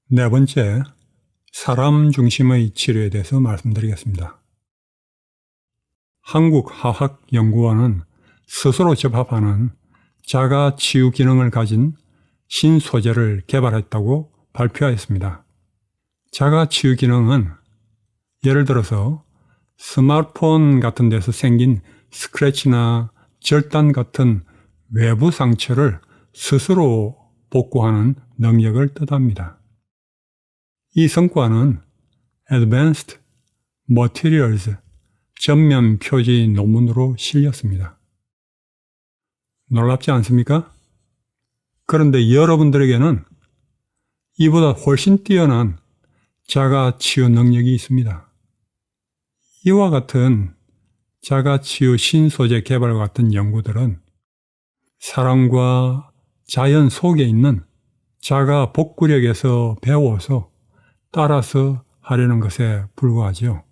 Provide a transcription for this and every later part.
네 번째, 사람 중심의 치료에 대해서 말씀드리겠습니다. 한국화학연구원은 스스로 접합하는 자가 치유 기능을 가진 신소재를 개발했다고 발표하였습니다. 자가 치유 기능은 예를 들어서 스마트폰 같은 데서 생긴 스크래치나 절단 같은 외부 상처를 스스로 복구하는 능력을 뜻합니다. 이 성과는 Advanced Materials 전면 표지 논문으로 실렸습니다. 놀랍지 않습니까? 그런데 여러분들에게는 이보다 훨씬 뛰어난 자가 치유 능력이 있습니다. 이와 같은 자가 치유 신소재 개발과 같은 연구들은 사람과 자연 속에 있는 자가 복구력에서 배워서 따라서 하려는 것에 불과하죠.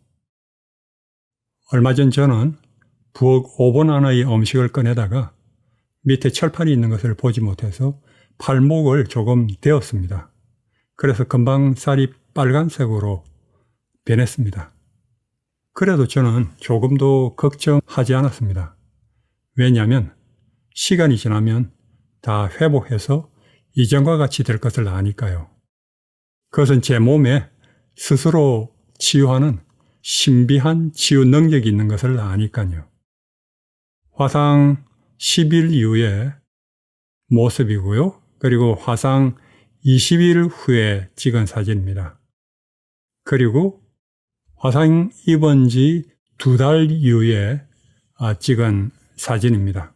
얼마 전 저는 부엌 오븐 안의 음식을 꺼내다가 밑에 철판이 있는 것을 보지 못해서 팔목을 조금 데웠습니다. 그래서 금방 쌀이 빨간색으로 변했습니다. 그래도 저는 조금도 걱정하지 않았습니다. 왜냐하면 시간이 지나면 다 회복해서 이전과 같이 될 것을 아니까요. 그것은 제 몸에 스스로 치유하는 신비한 치유 능력이 있는 것을 아니까요. 화상 10일 이후의 모습이고요. 그리고 화상 20일 후에 찍은 사진입니다. 그리고 화상 입은 지 2달 이후에 찍은 사진입니다.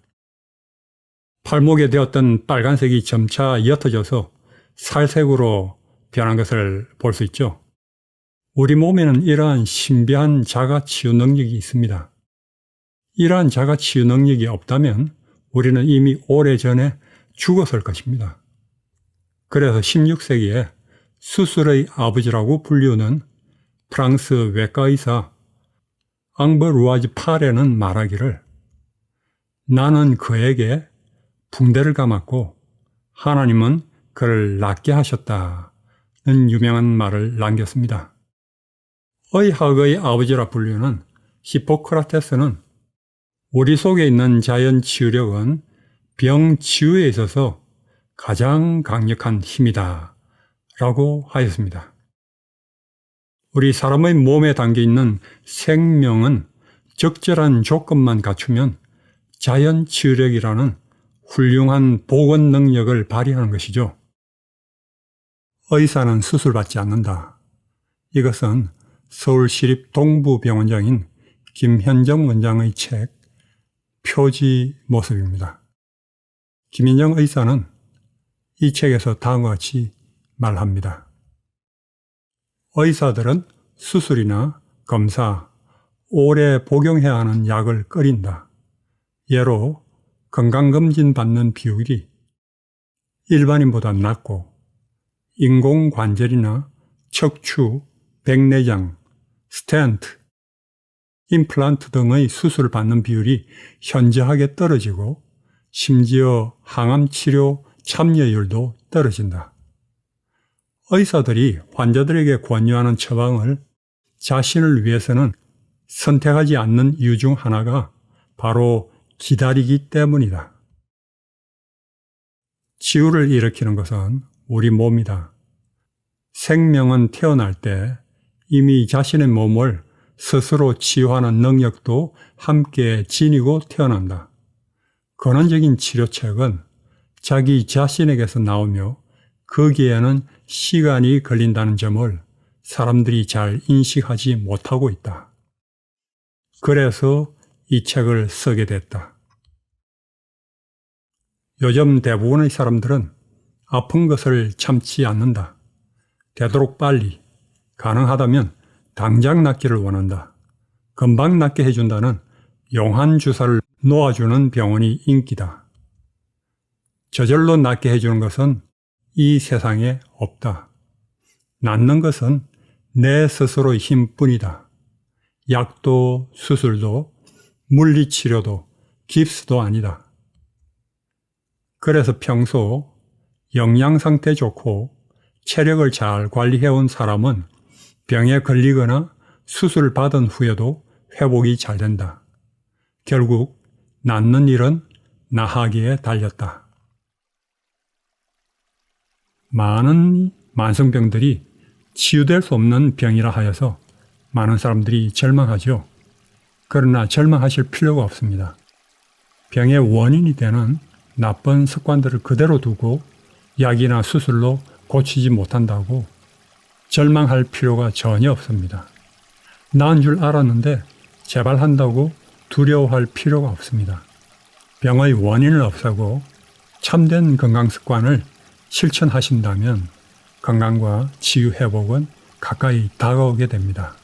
팔목에 되었던 빨간색이 점차 옅어져서 살색으로 변한 것을 볼 수 있죠. 우리 몸에는 이러한 신비한 자가치유 능력이 있습니다. 이러한 자가치유 능력이 없다면 우리는 이미 오래전에 죽었을 것입니다. 그래서 16세기에 수술의 아버지라고 불리우는 프랑스 외과의사 앙버루아즈 파레는 말하기를 나는 그에게 붕대를 감았고 하나님은 그를 낫게 하셨다는 유명한 말을 남겼습니다. 의학의 아버지라 불리는 히포크라테스는 우리 속에 있는 자연 치유력은 병 치유에 있어서 가장 강력한 힘이다 라고 하였습니다. 우리 사람의 몸에 담겨 있는 생명은 적절한 조건만 갖추면 자연 치유력이라는 훌륭한 복원 능력을 발휘하는 것이죠. 의사는 수술받지 않는다. 이것은 서울시립동부병원장인 김현정 원장의 책 표지 모습입니다. 김현정 의사는 이 책에서 다음과 같이 말합니다. 의사들은 수술이나 검사, 오래 복용해야 하는 약을 끓인다. 예로 건강검진 받는 비율이 일반인보다 낮고 인공관절이나 척추, 백내장, 스텐트, 임플란트 등의 수술을 받는 비율이 현저하게 떨어지고 심지어 항암치료 참여율도 떨어진다. 의사들이 환자들에게 권유하는 처방을 자신을 위해서는 선택하지 않는 이유 중 하나가 바로 기다리기 때문이다. 치유를 일으키는 것은 우리 몸이다. 생명은 태어날 때 이미 자신의 몸을 스스로 치유하는 능력도 함께 지니고 태어난다. 근원적인 치료책은 자기 자신에게서 나오며 거기에는 시간이 걸린다는 점을 사람들이 잘 인식하지 못하고 있다. 그래서 이 책을 쓰게 됐다. 요즘 대부분의 사람들은 아픈 것을 참지 않는다. 되도록 빨리, 가능하다면 당장 낫기를 원한다. 금방 낫게 해준다는 용한 주사를 놓아주는 병원이 인기다. 저절로 낫게 해주는 것은 이 세상에 없다. 낫는 것은 내 스스로의 힘뿐이다. 약도 수술도 물리치료도 깁스도 아니다. 그래서 평소 영양상태 좋고 체력을 잘 관리해온 사람은 병에 걸리거나 수술을 받은 후에도 회복이 잘 된다. 결국 낫는 일은 나하기에 달렸다. 많은 만성병들이 치유될 수 없는 병이라 하여서 많은 사람들이 절망하죠. 그러나 절망하실 필요가 없습니다. 병의 원인이 되는 나쁜 습관들을 그대로 두고 약이나 수술로 고치지 못한다고 절망할 필요가 전혀 없습니다. 나은 줄 알았는데 재발한다고 두려워할 필요가 없습니다. 병의 원인을 없애고 참된 건강 습관을 실천하신다면 건강과 치유 회복은 가까이 다가오게 됩니다.